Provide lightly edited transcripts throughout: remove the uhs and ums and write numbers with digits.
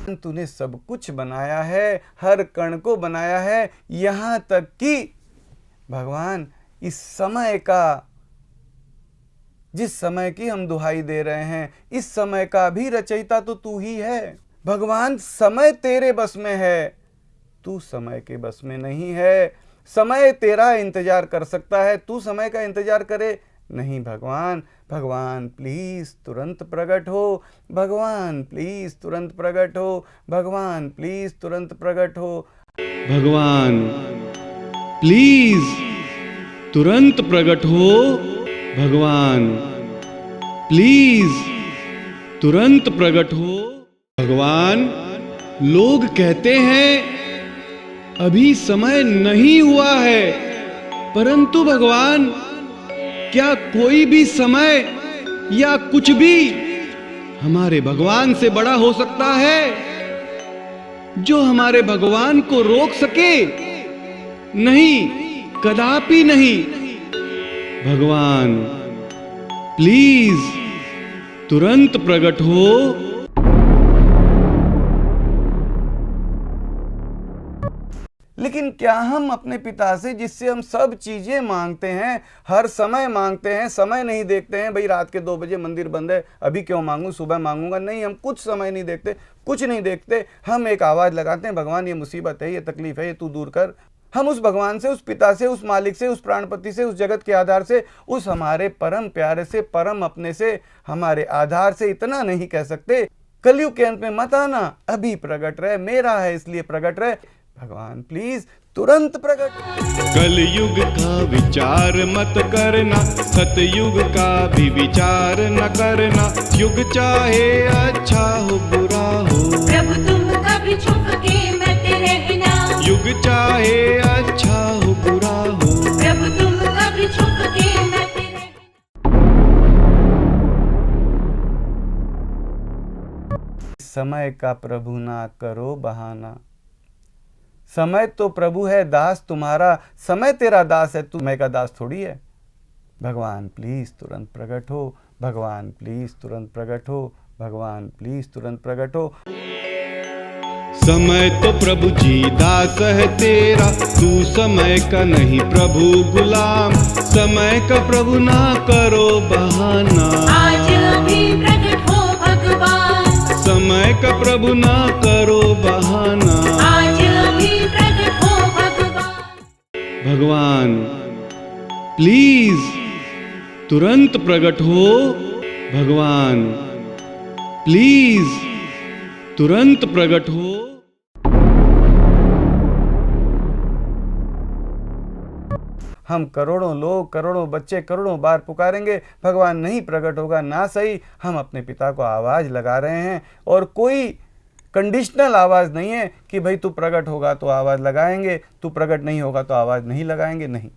तूने सब कुछ बनाया है, हर कण को बनाया है, यहाँ तक कि भगवान इस समय का, जिस समय की हम दुहाई दे रहे हैं, इस समय का भी रचयिता तो तू ही है भगवान। समय तेरे बस में है, तू समय के बस में नहीं है। समय तेरा इंतजार कर सकता है, तू समय का इंतजार करे नहीं भगवान। भगवान प्लीज तुरंत प्रकट हो, भगवान प्लीज तुरंत प्रकट हो, भगवान प्लीज तुरंत प्रकट हो, भगवान प्लीज तुरंत प्रकट हो, भगवान प्लीज तुरंत प्रकट हो। भगवान लोग कहते हैं अभी समय नहीं हुआ है, परंतु भगवान क्या कोई भी समय या कुछ भी हमारे भगवान से बड़ा हो सकता है जो हमारे भगवान को रोक सके? नहीं, कदापि नहीं। भगवान प्लीज तुरंत प्रकट हो। लेकिन क्या हम अपने पिता से, जिससे हम सब चीजें मांगते हैं, हर समय मांगते हैं, समय नहीं देखते हैं? भाई रात के 2 बजे मंदिर बंद है, अभी क्यों मांगूं, सुबह मांगूंगा? नहीं, हम कुछ समय नहीं देखते, कुछ नहीं देखते। हम एक आवाज लगाते हैं, भगवान ये मुसीबत है, ये तकलीफ है, ये तू दूर कर। हम उस भगवान से, उस पिता से, उस मालिक से, उस प्राणपति से, उस जगत के आधार से, उस हमारे परम प्यारे से, परम अपने से, हमारे आधार से इतना नहीं कह सकते, कलयुग के अंत में मत आना, अभी प्रकट रहे, मेरा है इसलिए प्रकट रहे। भगवान प्लीज तुरंत प्रकट। कलयुग का विचार मत करना, सतयुग का भी विचार न करना। युग चाहे अच्छा हो बुरा हो, प्रभु तुम कभी छुप के मत रहना। युग चाहे अच्छा हो बुरा हो, प्रभु तुम कभी छुप के मत रहना। समय का प्रभु ना करो बहाना, समय तो प्रभु है दास तुम्हारा, समय तेरा दास है, तू समय का दास थोड़ी है। भगवान प्लीज तुरंत प्रकट हो, भगवान प्लीज तुरंत प्रकट हो, भगवान प्लीज तुरंत प्रकट हो। समय तो प्रभु जी दास है तेरा, तू समय का नहीं प्रभु गुलाम। समय का प्रभु ना करो बहाना, आज अभी प्रकट हो भगवान। समय का प्रभु ना करो बहाना। आज अभी प्रकट हो भगवान। भगवान प्लीज तुरंत प्रकट हो, भगवान प्लीज तुरंत प्रकट हो। हम करोड़ों लोग, करोड़ों बच्चे, करोड़ों बार पुकारेंगे, भगवान नहीं प्रकट होगा ना सही। हम अपने पिता को आवाज लगा रहे हैं, और कोई कंडीशनल आवाज नहीं है कि भाई तू प्रकट होगा तो आवाज लगाएंगे, तू प्रकट नहीं होगा तो आवाज नहीं लगाएंगे। नहीं,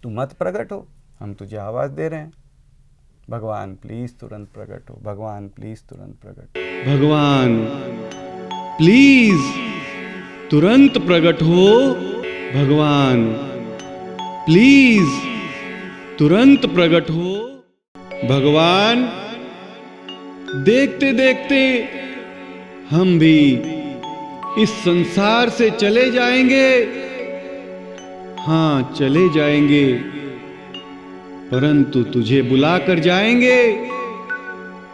तू मत प्रकट हो, हम तुझे आवाज दे रहे हैं। भगवान प्लीज तुरंत प्रकट हो, भगवान प्लीज तुरंत प्रकट। भगवान प्लीज तुरंत प्रकट हो, भगवान प्लीज तुरंत प्रकट हो। भगवान देखते देखते हम भी इस संसार से चले जाएंगे। हाँ, चले जाएंगे, परंतु तुझे बुला कर जाएंगे।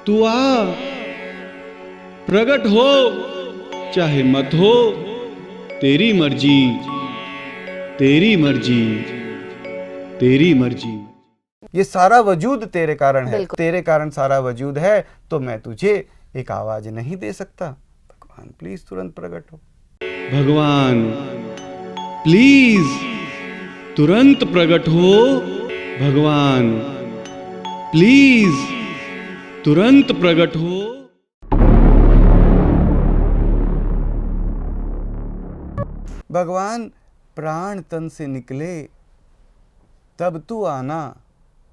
तू आ, प्रकट हो चाहे मत हो, तेरी मर्जी, तेरी मर्जी, तेरी मर्जी। ये सारा वजूद तेरे कारण है, तेरे कारण सारा वजूद है, तो मैं तुझे एक आवाज नहीं दे सकता। भगवान प्लीज तुरंत प्रकट हो, भगवान प्लीज तुरंत प्रकट हो, भगवान प्लीज तुरंत प्रकट हो। भगवान प्राण तन से निकले तब तू आना।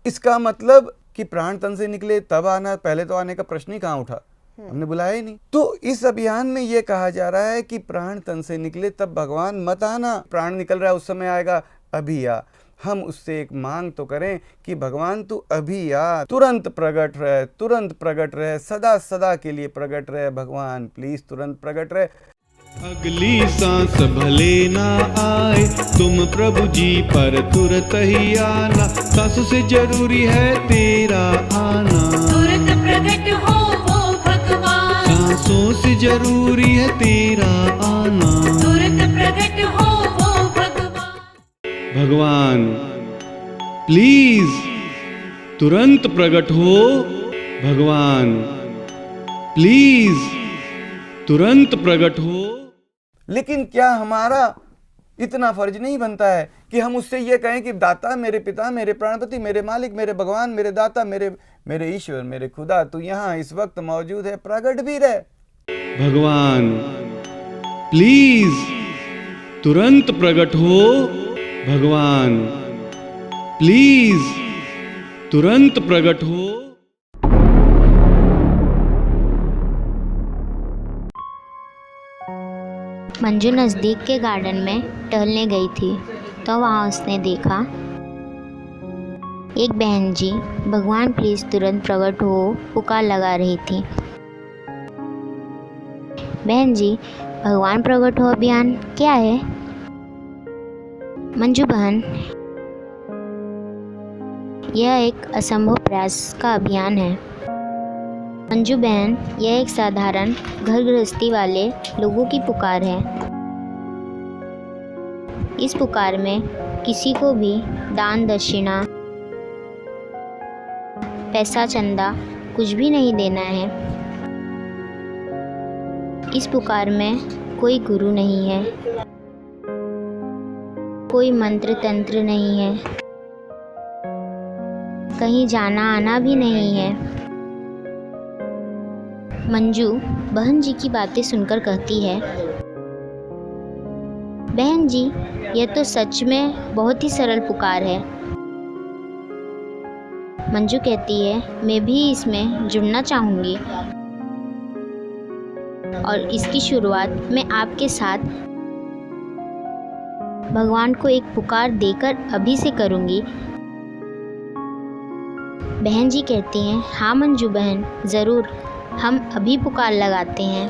इसका मतलब कि प्राण तन से निकले तब आना, पहले तो आने का प्रश्न ही कहाँ उठा, हमने बुलाया ही नहीं। तो इस अभियान में यह कहा जा रहा है कि प्राण तन से निकले तब भगवान मत आना, प्राण निकल रहा है उस समय आएगा, अभी आ। हम उससे एक मांग तो करें कि भगवान तू अभी आ, तुरंत प्रकट रहे, तुरंत प्रकट रहे, सदा सदा के लिए प्रकट रहे भगवान, प्लीज तुरंत प्रकट रहे। अगली सांस भले ना आए तुम प्रभु जी पर तुरंत ही आना, सांस से जरूरी है तेरा आना, तुरंत प्रकट हो वो भगवान, सांसों से जरूरी है तेरा आना। तुरंत प्रकट हो वो भगवान। भगवान प्लीज तुरंत प्रकट हो, भगवान प्लीज तुरंत प्रकट हो। लेकिन क्या हमारा इतना फर्ज नहीं बनता है कि हम उससे ये कहें कि दाता, मेरे पिता, मेरे प्राणपति, मेरे मालिक, मेरे भगवान, मेरे दाता, मेरे ईश्वर, मेरे खुदा, तू यहाँ इस वक्त मौजूद है, प्रकट भी रहे। भगवान प्लीज तुरंत प्रकट हो, भगवान प्लीज तुरंत प्रकट हो। मंजू नज़दीक के गार्डन में टहलने गई थी तो वहाँ उसने देखा एक बहन जी भगवान प्लीज़ तुरंत प्रकट हो पुकार लगा रही थी। बहन जी, भगवान प्रकट हो अभियान क्या है? मंजू बहन, यह एक असंभव प्रयास का अभियान है। मंजू बहन, यह एक साधारण घर गृहस्थी वाले लोगों की पुकार है। इस पुकार में किसी को भी दान दक्षिणा, पैसा, चंदा कुछ भी नहीं देना है। इस पुकार में कोई गुरु नहीं है, कोई मंत्र तंत्र नहीं है, कहीं जाना आना भी नहीं है। मंजू बहन जी की बातें सुनकर कहती है, बहन जी, यह तो सच में बहुत ही सरल पुकार है। मंजू कहती है, मैं भी इसमें जुड़ना चाहूँगी और इसकी शुरुआत मैं आपके साथ भगवान को एक पुकार देकर अभी से करूँगी। बहन जी कहती हैं, हाँ मंजू बहन, ज़रूर, हम अभी पुकार लगाते हैं।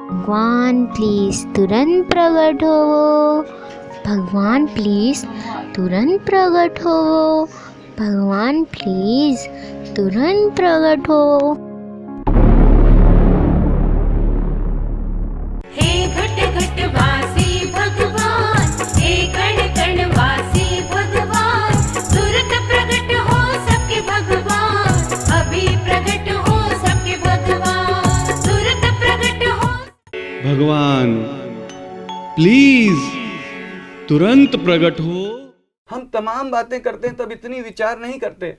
भगवान प्लीज़ तुरंत प्रकट हो, भगवान प्लीज़ तुरंत प्रकट हो, भगवान प्लीज़ तुरंत प्रकट हो। हे घट घट वासी भगवान, हे कण कण वासी भगवान, तुरंत प्रकट हो सबके भगवान, अभी प्रकट हो सबके भगवान, तुरंत प्रकट हो। भगवान प्लीज तुरंत प्रकट हो। हम तमाम बातें करते हैं तब इतनी विचार नहीं करते,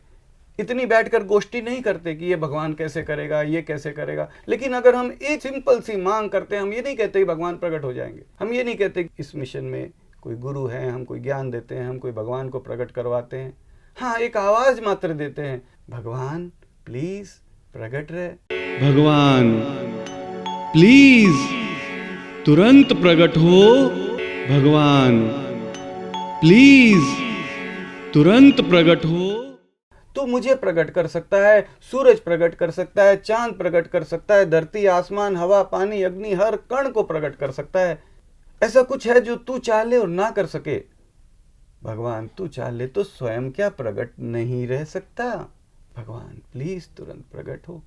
इतनी बैठकर गोष्ठी नहीं करते कि ये भगवान कैसे करेगा, ये कैसे करेगा। लेकिन अगर हम एक सिंपल सी मांग करते हैं, हम ये नहीं कहते कि भगवान प्रकट हो जाएंगे, हम ये नहीं कहते कि इस मिशन में कोई गुरु है, हम कोई ज्ञान देते हैं, हम कोई भगवान को प्रकट करवाते हैं। हाँ, एक आवाज मात्र देते हैं, भगवान प्लीज प्रकट रहे। भगवान प्लीज तुरंत प्रकट हो, भगवान प्लीज तुरंत प्रकट हो। तो मुझे प्रकट कर सकता है, सूरज प्रकट कर सकता है, चांद प्रकट कर सकता है, धरती, आसमान, हवा, पानी, अग्नि, हर कण को प्रकट कर सकता है। ऐसा कुछ है जो तू चाह ले और ना कर सके? भगवान तू चाह ले तो स्वयं क्या प्रकट नहीं रह सकता? भगवान प्लीज तुरंत प्रकट हो।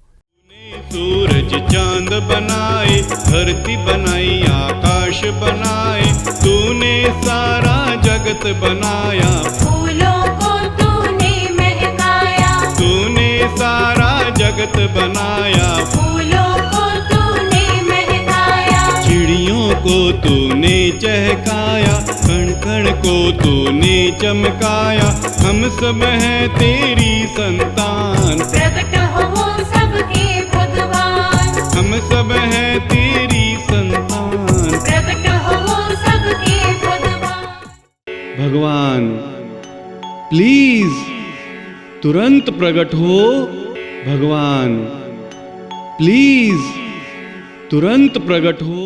सूरज चांद बनाए, धरती बनाई, आकाश बनाए, तूने सारा जगत बनाया, फूलों को तूने महकाया, तूने सारा जगत बनाया, फूलों को तूने महकाया, चिड़ियों को तूने चहकाया, कण कण को तूने चमकाया, हम सब हैं तेरी संतान, प्रकट हो वो सबके भगवान, हम सब हैं तेरी संतान। प्रकट हो वो सबके भगवान। भगवान प्लीज तुरंत प्रकट हो, भगवान प्लीज तुरंत प्रकट हो।